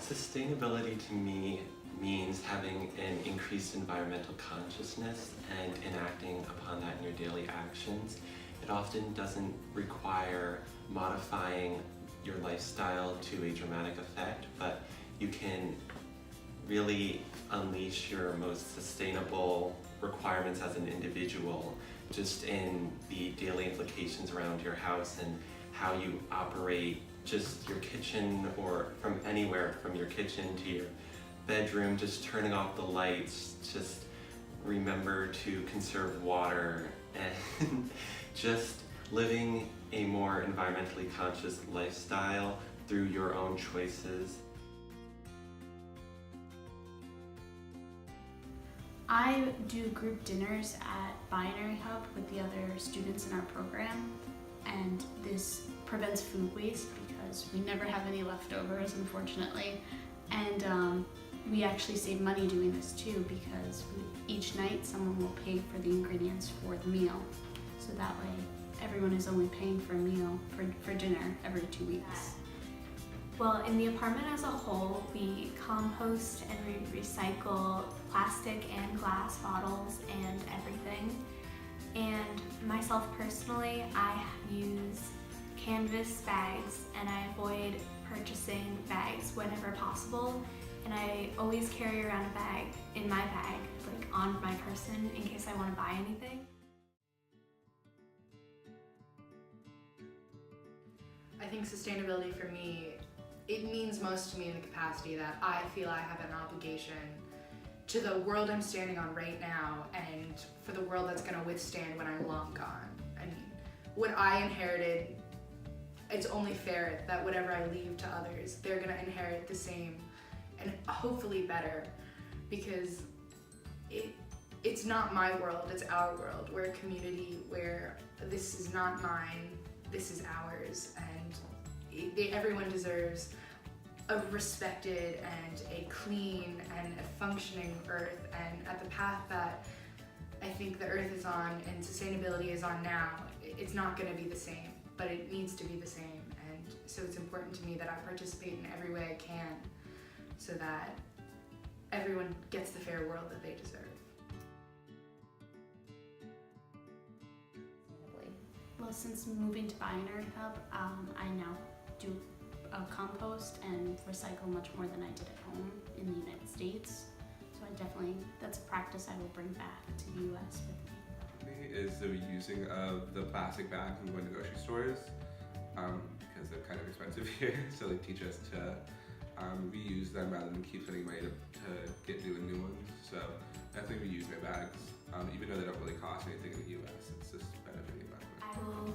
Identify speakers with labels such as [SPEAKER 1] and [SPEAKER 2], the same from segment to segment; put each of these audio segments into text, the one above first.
[SPEAKER 1] Sustainability to me means having an increased environmental consciousness and enacting upon that in your daily actions. It often doesn't require modifying your lifestyle to a dramatic effect, but you can really unleash your most sustainable requirements as an individual just in the daily implications around your house and how you operate just your kitchen, or from anywhere from your kitchen to your bedroom, just turning off the lights, just remember to conserve water, and just living a more environmentally conscious lifestyle through your own choices.
[SPEAKER 2] I do group dinners at Binary Hub with the other students in our program, and this prevents food waste because we never have any leftovers, unfortunately. And we actually save money doing this too, because each night someone will pay for the ingredients for the meal. So that way everyone is only paying for a meal for dinner every 2 weeks.
[SPEAKER 3] Well, in the apartment as a whole, we compost and we recycle plastic and glass bottles and everything. And myself personally, I use canvas bags and I avoid purchasing bags whenever possible. And I always carry around a bag in my bag, like on my person, in case I want to buy anything.
[SPEAKER 4] I think sustainability for me, it means most to me in the capacity that I feel I have an obligation to the world I'm standing on right now and for the world that's going to withstand when I'm long gone. I mean, what I inherited, it's only fair that whatever I leave to others, they're going to inherit the same and hopefully better, because it's not my world, it's our world. We're a community where this is not mine, this is ours, and everyone deserves a respected and a clean and a functioning earth. And at the path that I think the earth is on and sustainability is on now, it's not going to be the same, but it needs to be the same. And so it's important to me that I participate in every way I can so that everyone gets the fair world that they deserve.
[SPEAKER 2] Well, since moving to Binary Hub, I now do compost and recycle much more than I did at home in the United States. So that's a practice I will bring back to the US with me.
[SPEAKER 5] Is the reusing of the plastic bags when going to grocery stores, because they're kind of expensive here, so they teach us to reuse them rather than keep spending money to get new ones. So definitely reuse my bags, even though they don't really cost anything in the US, it's just benefiting the environment.
[SPEAKER 3] I will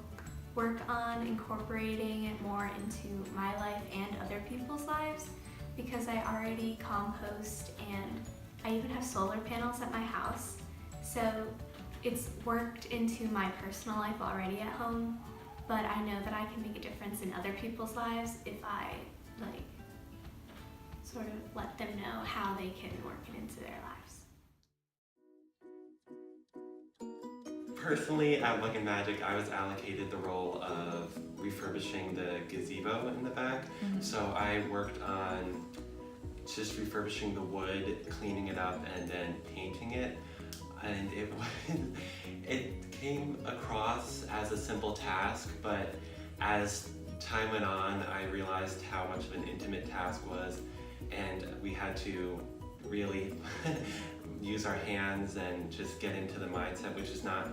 [SPEAKER 3] work on incorporating it more into my life and other people's lives, because I already compost and I even have solar panels at my house. So it's worked into my personal life already at home, but I know that I can make a difference in other people's lives if I sort of let them know how they can work it into their lives.
[SPEAKER 1] Personally, at Luck and Magic, I was allocated the role of refurbishing the gazebo in the back. So I worked on just refurbishing the wood, cleaning it up, and then painting it. And it came across as a simple task, but as time went on, I realized how much of an intimate task was, and we had to really use our hands and just get into the mindset, which is not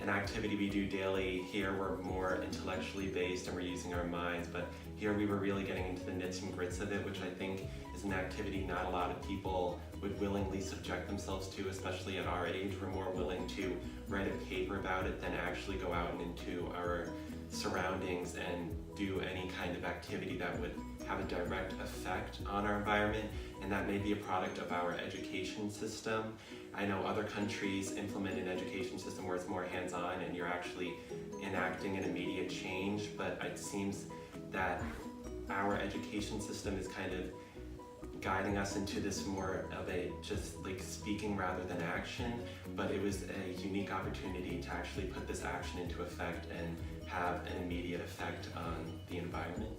[SPEAKER 1] an activity we do daily. Here we're more intellectually based and we're using our minds, but here we were really getting into the nits and grits of it, which I think is an activity not a lot of people would willingly subject themselves to, especially at our age. We're more willing to write a paper about it than actually go out and into our surroundings and do any kind of activity that would have a direct effect on our environment, and that may be a product of our education system. I know other countries implement an education system where it's more hands-on and you're actually enacting an immediate change, but it seems that our education system is kind of guiding us into this more of a just like speaking rather than action, but it was a unique opportunity to actually put this action into effect and have an immediate effect on the environment.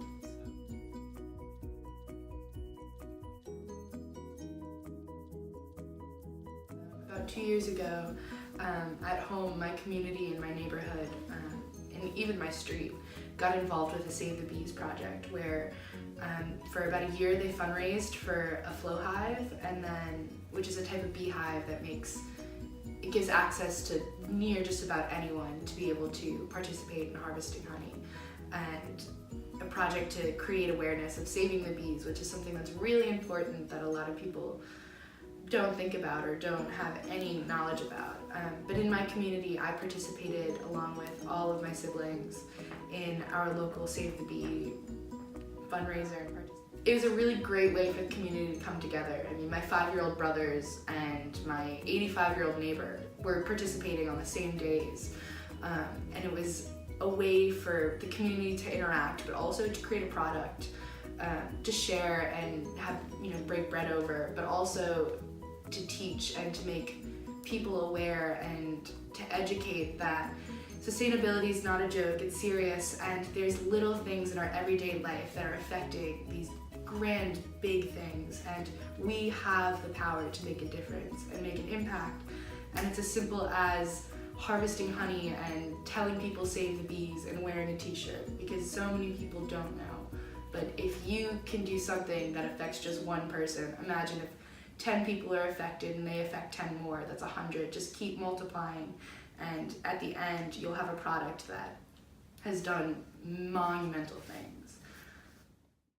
[SPEAKER 4] about 2 years ago, at home, my community and my neighborhood, and even my street, got involved with the Save the Bees project, where for about a year they fundraised for a flow hive, and then, which is a type of beehive that gives access to near just about anyone to be able to participate in harvesting honey, and a project to create awareness of saving the bees, which is something that's really important that a lot of people don't think about or don't have any knowledge about. But in my community, I participated along with all of my siblings in our local Save the Bee fundraiser. It was a really great way for the community to come together. I mean, my 5-year-old brothers and my 85-year-old neighbor were participating on the same days. And it was a way for the community to interact, but also to create a product to share and have, break bread over, but also to teach and to make people aware and to educate that sustainability is not a joke, it's serious, and there's little things in our everyday life that are affecting these grand, big things, and we have the power to make a difference and make an impact. And it's as simple as harvesting honey and telling people save the bees and wearing a t-shirt, because so many people don't know. But if you can do something that affects just one person, imagine if 10 people are affected and they affect 10 more, that's 100. Just keep multiplying, and at the end you'll have a product that has done monumental things.